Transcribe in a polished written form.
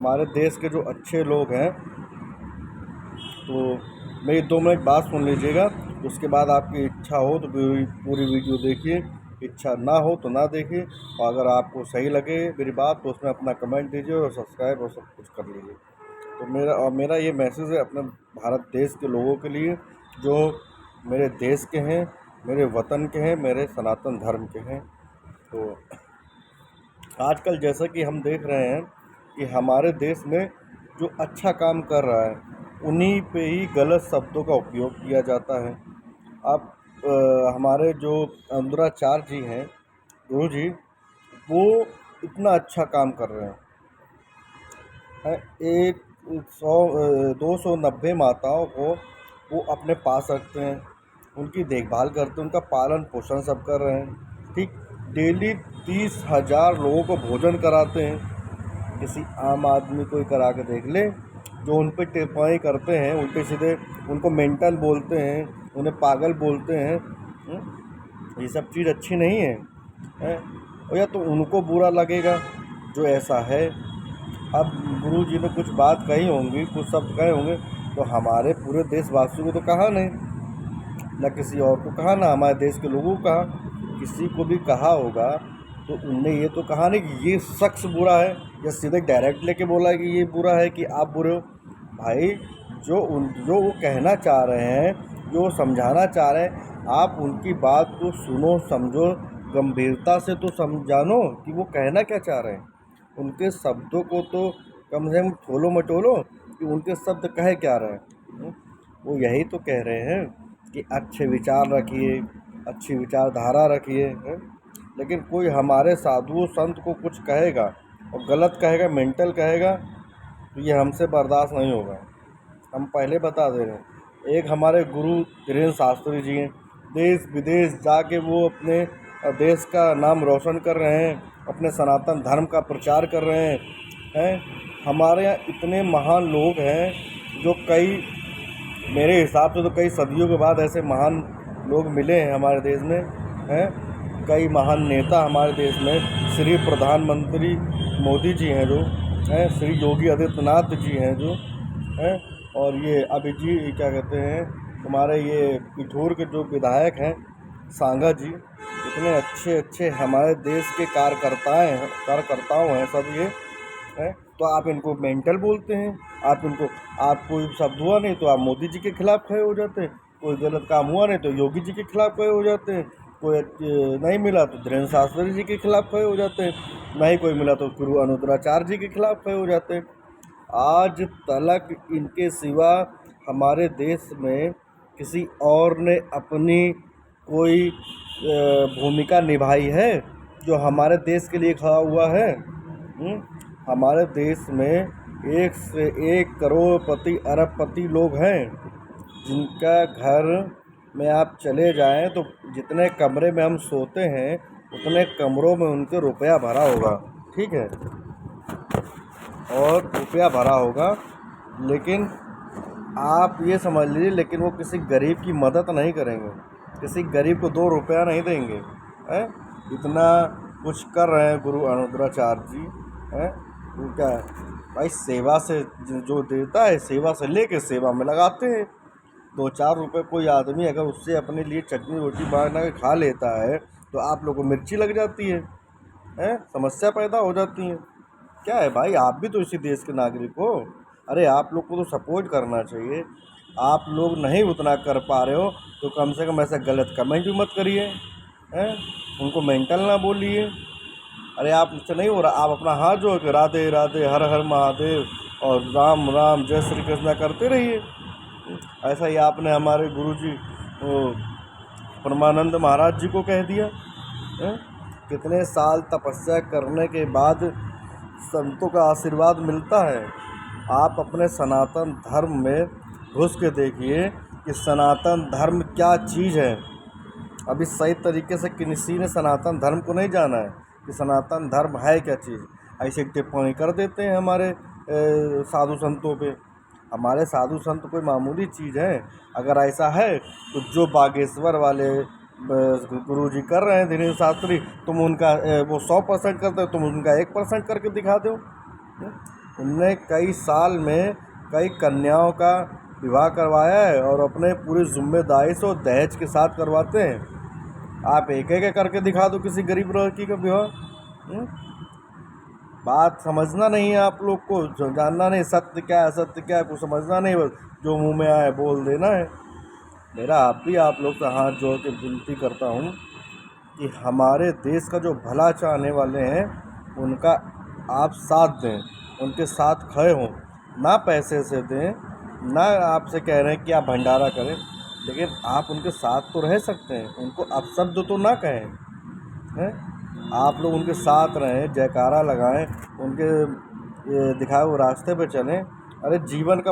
हमारे देश के जो अच्छे लोग हैं, तो मेरी 2 मिनट बात सुन लीजिएगा। उसके बाद आपकी इच्छा हो तो पूरी वीडियो देखिए, इच्छा ना हो तो ना देखिए। और अगर आपको सही लगे मेरी बात तो उसमें अपना कमेंट दीजिए और सब्सक्राइब और सब कुछ कर लीजिए। तो मेरा ये मैसेज है अपने भारत देश के लोगों के लिए, जो मेरे देश के हैं, मेरे वतन के हैं, मेरे सनातन धर्म के हैं। तो आजकल जैसा कि हम देख रहे हैं कि हमारे देश में जो अच्छा काम कर रहा है उन्हीं पे ही गलत शब्दों का उपयोग किया जाता है। अब हमारे जो अनुराचार्य जी हैं, गुरु जी, वो इतना अच्छा काम कर रहे हैं। एक 290 माताओं को वो अपने पास रखते हैं, उनकी देखभाल करते हैं, उनका पालन पोषण सब कर रहे हैं। ठीक, डेली 30,000 लोगों को भोजन कराते हैं। किसी आम आदमी कोई करा के देख ले, जो उन पे टिप्पणी करते हैं उल्टे सीधे, उनको मेंटल बोलते हैं, उन्हें पागल बोलते हैं। ये सब चीज़ अच्छी नहीं है, हैं? और या तो उनको बुरा लगेगा जो ऐसा है। अब गुरु जी ने कुछ बात कही होंगी, कुछ शब्द कहे होंगे, तो हमारे पूरे देशवासियों को तो कहा नहीं, ना किसी और को कहा, ना हमारे देश के लोगों को कहा। किसी को भी कहा होगा तो उनने ये तो कहा नहीं कि ये शख्स बुरा है, या सीधे डायरेक्ट लेके बोला कि ये बुरा है कि आप बुरे हो। भाई, जो वो कहना चाह रहे हैं, जो वो समझाना चाह रहे हैं, आप उनकी बात को सुनो, समझो, गंभीरता से तो जानो कि वो कहना क्या चाह रहे हैं। उनके शब्दों को तो कम से कम खोलो मटोलो कि उनके शब्द कह क्या रहे हैं। वो यही तो कह रहे हैं कि अच्छे विचार रखिए, अच्छी विचारधारा रखिए, हैं? लेकिन कोई हमारे साधु संत को कुछ कहेगा और गलत कहेगा, मेंटल कहेगा, तो ये हमसे बर्दाश्त नहीं होगा। हम पहले बता दे रहे हैं। एक हमारे गुरु धीरेन्द्र शास्त्री जी हैं, देश विदेश जाके वो अपने देश का नाम रोशन कर रहे हैं, अपने सनातन धर्म का प्रचार कर रहे हैं। हमारे यहाँ इतने महान लोग हैं जो मेरे हिसाब से तो कई सदियों के बाद ऐसे महान लोग मिले हैं हमारे देश में, हैं? कई महान नेता हमारे देश में, श्री प्रधानमंत्री मोदी जी हैं जो हैं, श्री योगी आदित्यनाथ जी हैं जो हैं, और ये अभी जी क्या कहते हैं, हमारे ये पिथौर के जो विधायक हैं सांगा जी, इतने अच्छे अच्छे हमारे देश के कार्यकर्ताओं हैं सब ये हैं। तो आप इनको मेंटल बोलते हैं, आपको शब्द हुआ नहीं तो आप मोदी जी के खिलाफ खड़े हो जाते हैं, कोई गलत काम हुआ नहीं तो योगी जी के खिलाफ खड़े हो जाते हैं, कोई नहीं मिला तो धीरेन्द्र शास्त्री जी के खिलाफ खड़े हो जाते हैं, नहीं कोई मिला तो गुरु अनुद्राचार्य जी के खिलाफ खड़े हो जाते हैं। आज तलक इनके सिवा हमारे देश में किसी और ने अपनी कोई भूमिका निभाई है जो हमारे देश के लिए खड़ा हुआ है? हमारे देश में 1 से 1 करोड़पति अरबपति लोग हैं, जिनका घर में आप चले जाएं तो जितने कमरे में हम सोते हैं उतने कमरों में उनके रुपया भरा होगा। ठीक है, और रुपया भरा होगा, लेकिन आप ये समझ लीजिए, लेकिन वो किसी गरीब की मदद नहीं करेंगे, किसी गरीब को 2 रुपया नहीं देंगे, हैं? इतना कुछ कर रहे हैं गुरु अनुद्राचार्य जी, हैं? उनका भाई सेवा से जो देता है, सेवा से लेके सेवा में लगाते हैं। 2-4 रुपये कोई आदमी अगर उससे अपने लिए चटनी रोटी बना के खा लेता है तो आप लोगों को मिर्ची लग जाती है, हैं? समस्या पैदा हो जाती है। क्या है भाई, आप भी तो इसी देश के नागरिक हो। अरे आप लोग को तो सपोर्ट करना चाहिए। आप लोग नहीं उतना कर पा रहे हो तो कम से कम ऐसा गलत कमेंट भी मत करिए, हैं? उनको मेंटल ना बोलिए। अरे आप मुझसे नहीं हो रहा, आप अपना हाथ जोड़ के राधे राधे, हर हर महादेव और राम राम, जय श्री कृष्णा करते रहिए। ऐसा ही आपने हमारे गुरुजी परमानंद महाराज जी को कह दिया, हैं? कितने साल तपस्या करने के बाद संतों का आशीर्वाद मिलता है। आप अपने सनातन धर्म में घुस के देखिए कि सनातन धर्म क्या चीज़ है। अभी सही तरीके से किसी ने सनातन धर्म को नहीं जाना है कि सनातन धर्म है क्या चीज़। ऐसे टिप्पणी कर देते हैं हमारे साधु संतों पे। हमारे साधु संत कोई मामूली चीज़ है? अगर ऐसा है तो जो बागेश्वर वाले गुरु जी कर रहे हैं धीरेन्द्र शास्त्री, तुम उनका वो 100% करते हो, तुम उनका 1% करके दिखा दो। उनने कई साल में कई कन्याओं का विवाह करवाया है और अपने पूरी जिम्मेदारी से वो दहेज के साथ करवाते हैं। आप एक एक करके दिखा दो किसी गरीब लड़की का विवाह। हम्म? बात समझना नहीं है आप लोग को, जो जानना नहीं सत्य क्या है असत्य क्या है, कुछ समझना नहीं, बस जो मुंह में आए बोल देना है। मेरा आप लोग से हाथ जोड़ के विनती करता हूँ कि हमारे देश का जो भला चाहने वाले हैं उनका आप साथ दें, उनके साथ खड़े हों, ना पैसे से दें, ना आपसे कह रहे हैं कि आप भंडारा करें, लेकिन आप उनके साथ तो रह सकते हैं, उनको अपशब्द तो ना कहें हैं। आप लोग उनके साथ रहें, जयकारा लगाएं, उनके ये दिखाए हुए रास्ते पे चलें। अरे जीवन का